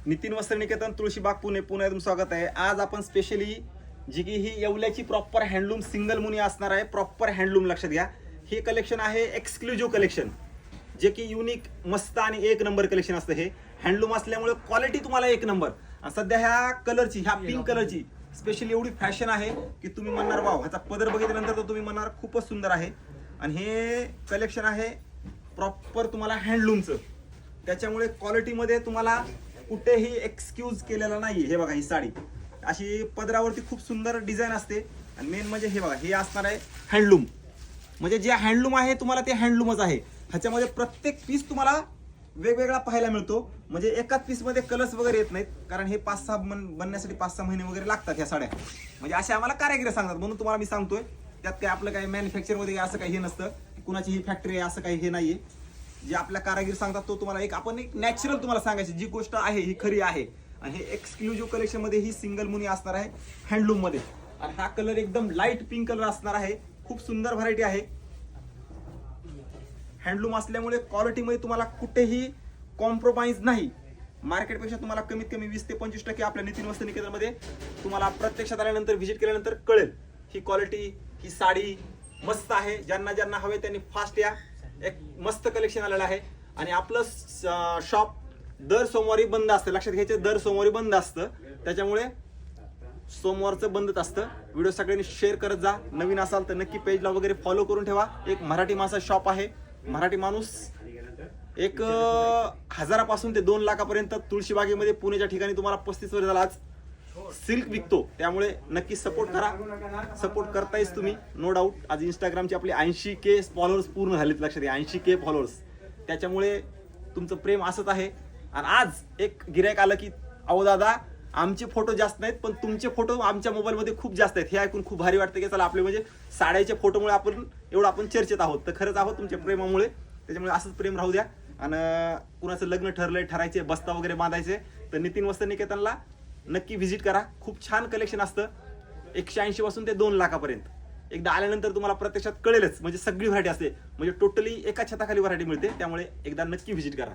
नितीन वस्त्रनिकेतन तुळशीबाग पुणे पुण्यातून स्वागत आहे। आज आपण स्पेशली जी की ही येवल्याची प्रॉपर हँडलूम सिंगल मुनी असणार आहे। प्रॉपर हँडलूम लक्षात घ्या, हे कलेक्शन आहे एक्सक्लुझिव्ह कलेक्शन, जे की युनिक मस्त आणि एक नंबर कलेक्शन असतं। हे हँडलूम असल्यामुळे क्वालिटी तुम्हाला एक नंबर। आणि सध्या ह्या कलरची, ह्या पिंक कलरची स्पेशली एवढी फॅशन आहे की तुम्ही म्हणणार वाव, ह्याचा पदर बघितल्यानंतर तर तुम्ही म्हणणार खूपच सुंदर आहे। आणि हे कलेक्शन आहे प्रॉपर तुम्हाला हँडलूमचं, त्याच्यामुळे क्वालिटीमध्ये तुम्हाला कुठेही एक्सक्यूज केलेला नाही। हे बघा, ही साडी अशी पदरावरती खूप सुंदर डिझाईन असते। आणि मेन म्हणजे हे बघा, हे असणार आहे हँडलूम, म्हणजे जे हँडलूम आहे तुम्हाला ते हँडलूमच आहे। ह्याच्यामध्ये प्रत्येक पीस तुम्हाला वेगवेगळा पाहायला मिळतो, म्हणजे एकाच पीसमध्ये कलर्स वगैरे येत नाहीत, कारण हे 5-6 बनण्यासाठी 5-6 महिने वगैरे लागतात ह्या साड्या। म्हणजे असे आम्हाला कारागीर सांगतात, म्हणून तुम्हाला मी सांगतोय। त्यात काय आपलं काही मॅन्युफॅक्चरमध्ये असं काही हे नसतं, कुणाची ही फॅक्टरी आहे असं काही हे नाहीये। जे आपल्या कारागीर सांगतात तो तुम्हाला आपण एक नॅचरल तुम्हाला सांगायची जी गोष्ट आहे ही खरी आहे। आणि हे एक्सक्लुझिव्ह कलेक्शन मध्ये ही सिंगल मुनी असणार आहे हँडलूम मध्ये। आणि हा कलर एकदम लाईट पिंक कलर असणार आहे, खूप सुंदर व्हरायटी आहे। हँडलूम असल्यामुळे क्वालिटी मध्ये तुम्हाला कुठेही कॉम्प्रोमाइज नाही। मार्केटपेक्षा तुम्हाला कमीत कमी 20 ते 25% आपल्या नितीन वस्त्रनिकेतन मध्ये तुम्हाला प्रत्यक्षात आल्यानंतर व्हिजिट केल्यानंतर कळेल ही क्वालिटी, ही साडी मस्त आहे। ज्यांना ज्यांना हवे त्यांनी फास्ट या, एक मस्त कलेक्शन आलेलं आहे। आणि आपलं शॉप दर सोमवारी बंद असतं, लक्षात घ्यायचं, दर सोमवारी बंद असतं, त्याच्यामुळे सोमवारचं बंदच असतं। व्हिडिओ सगळ्यांनी शेअर करत जा, नवीन असाल तर नक्की पेजला वगैरे फॉलो करून ठेवा। एक मराठी माणसा शॉप आहे, मराठी माणूस एक 1000पासून ते 2 लाखापर्यंत तुळशीबागेमध्ये पुण्याच्या ठिकाणी तुम्हाला 35 वर्ष झाला आज सिल्क विकतो, त्यामुळे नक्की सपोर्ट करा। सपोर्ट करतायच तुम्ही, नो डाऊट। आज इंस्टाग्रामचे आपले 80K फॉलोअर्स पूर्ण झालेत, लक्षात घ्या 80K फॉलोअर्स, त्याच्यामुळे तुमचं प्रेम असंच आहे। आणि आज एक गिरायक आलं की अहो दादा आमचे फोटो जास्त नाहीत पण तुमचे फोटो आमच्या मोबाईलमध्ये खूप जास्त आहेत, हे ऐकून खूप भारी वाटतं की चला आपले म्हणजे साड्याच्या फोटोमुळे आपण चर्चेत आहोत, तर खरंच आहोत तुमच्या प्रेमामुळे। त्याच्यामुळे असंच प्रेम राहू द्या। आणि कुणाचं लग्न ठरलंय, ठरायचे, बस्ता वगैरे बांधायचे, तर नितीन वस्त्रनिकेतनला नक्की व्हिजिट करा। खूप छान कलेक्शन असतं, 180 पासून ते 2 लाखापर्यंत। एकदा आल्यानंतर तुम्हाला प्रत्यक्षात कळेलच, म्हणजे सगळी व्हरायटी असते, म्हणजे टोटली एका छताखाली व्हरायटी मिळते, त्यामुळे एकदा नक्की व्हिजिट करा।